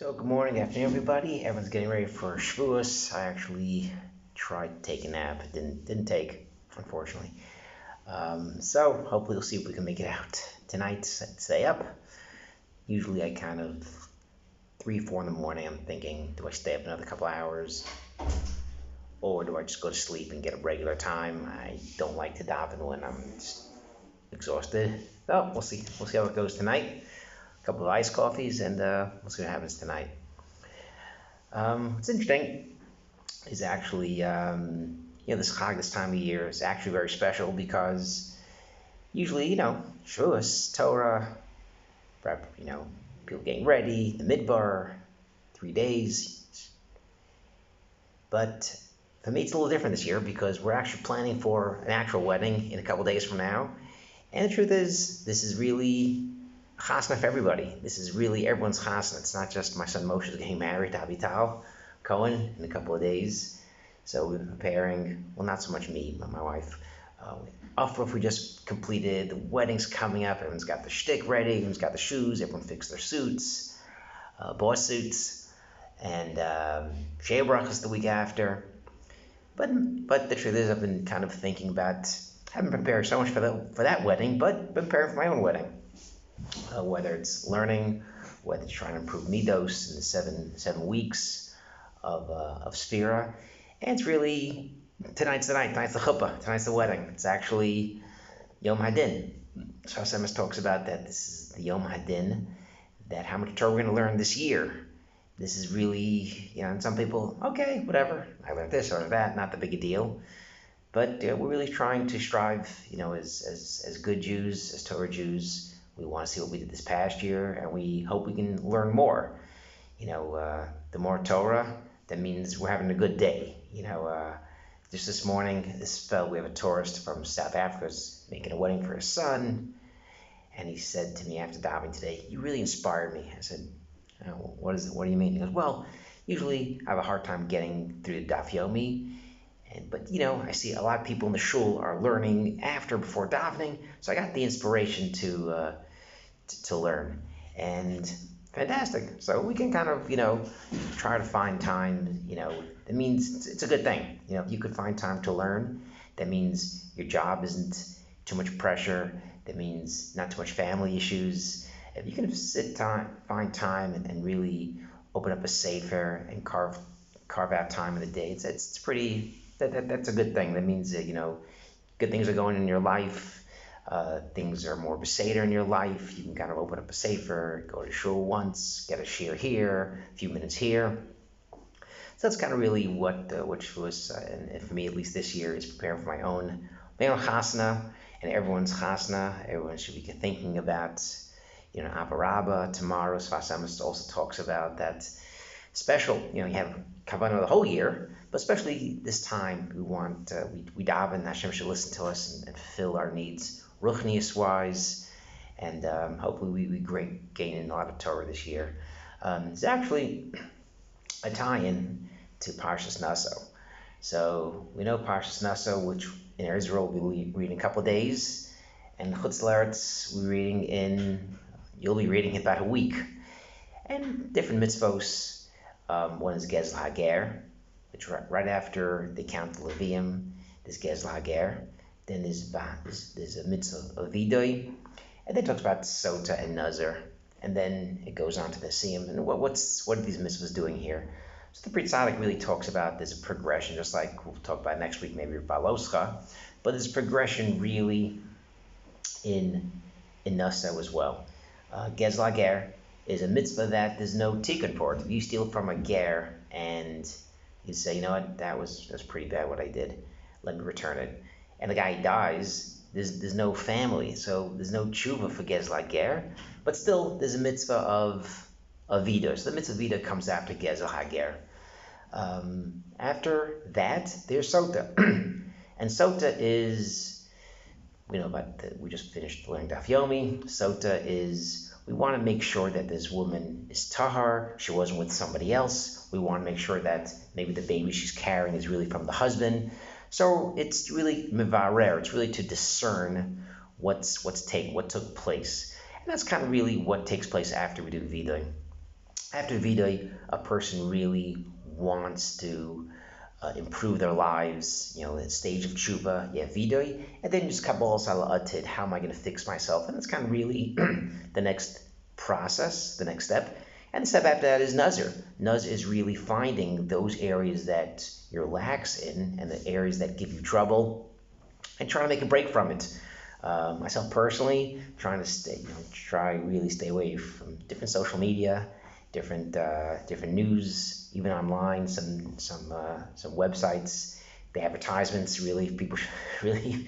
So good morning, good afternoon, everybody. Everyone's getting ready for Shavuot. I actually tried to take a nap. It didn't take, unfortunately. So hopefully we'll see if we can make it out tonight. Stay up. Usually I kind of 3, 4 in the morning. I'm thinking, do I stay up another couple hours, or do I just go to sleep and get a regular time? I don't like to daven when I'm just exhausted. So we'll see. We'll see how it goes tonight. A couple of iced coffees, and we'll see what happens tonight. What's interesting is actually, this Chag this time of year is actually very special because usually, Shavuos, Torah, prep, people getting ready, the Midbar, 3 days. But for me, it's a little different this year because we're actually planning for an actual wedding in a couple days from now. And the truth is, this is really chasna for everybody. This is really everyone's chasna. It's not just my son Moshe is getting married to Avital Cohen in a couple of days. So we've been preparing, well, not so much me, but my wife. After we just completed, the wedding's coming up, everyone's got the shtick ready, everyone's got the shoes, everyone fixed their suits, boss suits, and Shea Brachas the week after. But the truth is, I've been kind of thinking about, haven't prepared so much for that wedding, but preparing for my own wedding. Whether it's learning, whether it's trying to improve midos in the seven weeks of Sphira, and it's really tonight's the night, tonight's the chuppah, tonight's the wedding. It's actually Yom Hadin. Shavuot talks about that. This is the Yom Hadin, that how much Torah we're going to learn this year. This is really, and some people, okay, whatever, I learned this or that, not that big a deal. But we're really trying to strive, as good Jews, as Torah Jews. We want to see what we did this past year, and we hope we can learn more. The more Torah, that means we're having a good day. Just this morning, we have a tourist from South Africa who's making a wedding for his son, and he said to me after davening today, "You really inspired me." I said, "What do you mean?" He goes, "Well, usually I have a hard time getting through the Daf Yomi, but I see a lot of people in the shul are learning before davening, so I got the inspiration to learn, and fantastic. So we can kind of try to find time. It means it's a good thing. If you could find time to learn, that means your job isn't too much pressure. That means not too much family issues. If you can find time and really open up a sefer and carve out time in the day, it's pretty. That's a good thing. That means that good things are going in your life. Things are more beseder in your life. You can kind of open up a sefer, go to shul once, get a shir here, a few minutes here. So that's kind of really what was, and for me at least this year, is preparing for my own chasna, and everyone's chasna. Everyone should be thinking about, Aparabba tomorrow. Sfas Emes also talks about that special. You have kavanah the whole year, but especially this time we want we daven. Hashem should listen to us and fulfill our needs, ruchnius wise, and hopefully we gain a lot of Torah this year. It's actually a tie-in to Parshas Naso. So we know Parshas Naso, which in Israel we'll be reading a couple of days, and Chutz La'aretz you'll be reading it about a week, and different mitzvos. One is Gezel Hager, which right after they count the Levium, there's Gezel Hager. Then there's a mitzvah of Vidoi, and then it talks about Sota and Nazar, and then it goes on to the Siyam. And what are these mitzvahs doing here? So the Pri Tzaddik really talks about there's a progression, just like we'll talk about next week, maybe Baloscha, but there's progression really in Naso as well. Gezel Hager is a mitzvah that there's no tikkun for it. If you steal from a ger and you say, you know what, that was pretty bad what I did, let me return it, and the guy dies, there's no family, so there's no tshuva for Gezel Hager, but still there's a mitzvah of vida. So the mitzvah vida comes after Gezel Hager. After that, there's Sota. And Sota is, we just finished learning Daf Yomi. Sota is, we want to make sure that this woman is tahar, she wasn't with somebody else. We want to make sure that maybe the baby she's carrying is really from the husband. So it's really mevarer, it's really to discern what took place. And that's kind of really what takes place after we do Vidui. After Vidai, a person really wants to improve their lives, the stage of tshuva, yeah, Vidai, and then just Kabbalah Salah, how am I going to fix myself? And it's kind of really the next process, the next step. And the step after that is Nazir. Nazir is really finding those areas that you're lax in and the areas that give you trouble and trying to make a break from it. Myself personally, trying to try really stay away from different social media, different news, even online. Some websites, the advertisements. Really, people really,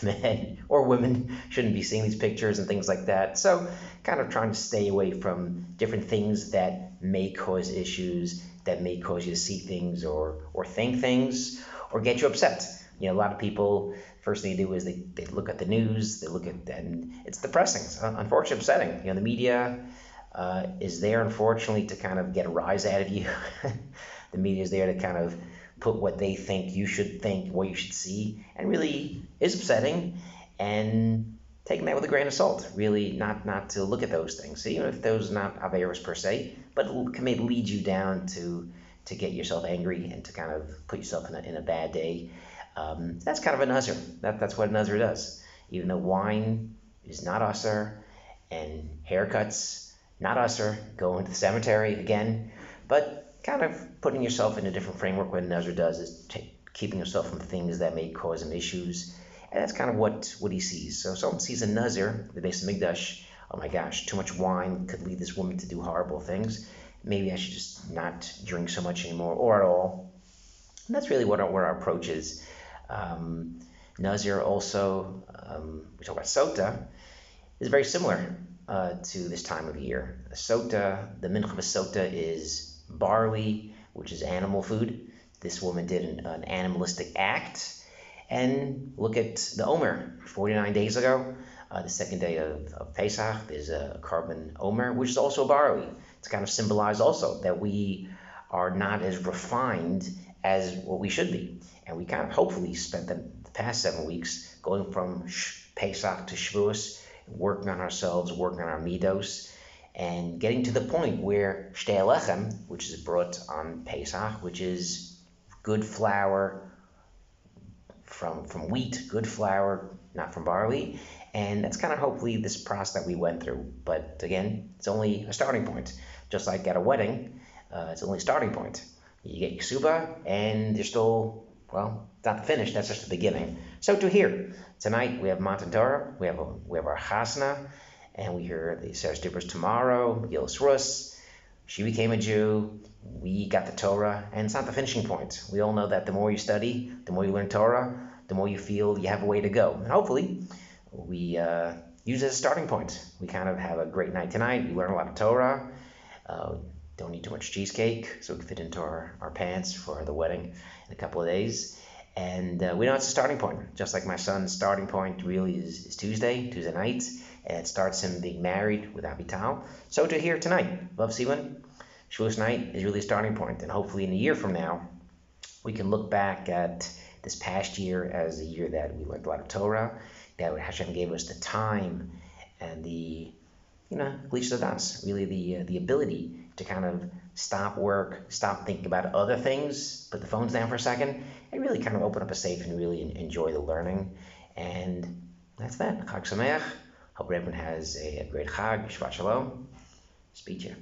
men or women shouldn't be seeing these pictures and things like that. So, kind of trying to stay away from different things that may cause issues, that may cause you to see things or think things or get you upset. A lot of people, first thing they do is they look at the news, they look at, and it's depressing, it's unfortunately upsetting. The media is there, unfortunately, to kind of get a rise out of you. The media is there to kind of put what they think you should think, what you should see, and really is upsetting. And taking that with a grain of salt, really not to look at those things, even if those are not Averos per se, but it can maybe lead you down to get yourself angry and to kind of put yourself in a bad day. That's kind of a nazir. That's what a nazir does. Even though wine is not usher and haircuts not usher, going to the cemetery again, but kind of putting yourself in a different framework. What a nazir does is keeping yourself from things that may cause him issues, and that's kind of what he sees. So someone sees a nazir, the base of Mikdash. Oh my gosh, too much wine could lead this woman to do horrible things. Maybe I should just not drink so much anymore, or at all. And that's really what our approach is. Nazir also, we talk about Sota, is very similar to this time of year. The mincha of Sota is barley, which is animal food. This woman did an animalistic act. And look at the Omer, 49 days ago, the second day of Pesach, there's a carbon Omer, which is also barley. It's kind of symbolized also that we are not as refined as what we should be. And we kind of hopefully spent the past 7 weeks going from Pesach to Shavuot, working on ourselves, working on our midos, and getting to the point where Shtei Lechem, which is brought on Pesach, which is good flour from wheat, good flour, not from barley. And that's kind of hopefully this process that we went through. But again, it's only a starting point. Just like at a wedding, it's only a starting point. You get your suba, and you're still, well, it's not finished. That's just the beginning. So to here tonight, we have Matan Torah, we have our Chasna, and we hear the Sarah Stippers tomorrow, Gillis Rus. She became a Jew. We got the Torah, and it's not the finishing point. We all know that the more you study, the more you learn Torah, the more you feel you have a way to go. And hopefully, we use it as a starting point. We kind of have a great night tonight. We learn a lot of Torah. Don't need too much cheesecake, so we can fit into our pants for the wedding in a couple of days. And we know it's a starting point. Just like my son's starting point really is Tuesday night, and it starts him being married with Avital. So to here tonight, Love Sivan, Shavuos night is really a starting point, and hopefully in a year from now, we can look back at this past year as a year that we learned a lot of Torah, that Hashem gave us the time and the Glitch Das, really the ability to kind of stop work, stop thinking about other things, put the phones down for a second, and really kind of open up a safe and really enjoy the learning. And that's that. Chag Sameach. Hope everyone has a great Chag. Shabbat Shalom. Speak to you.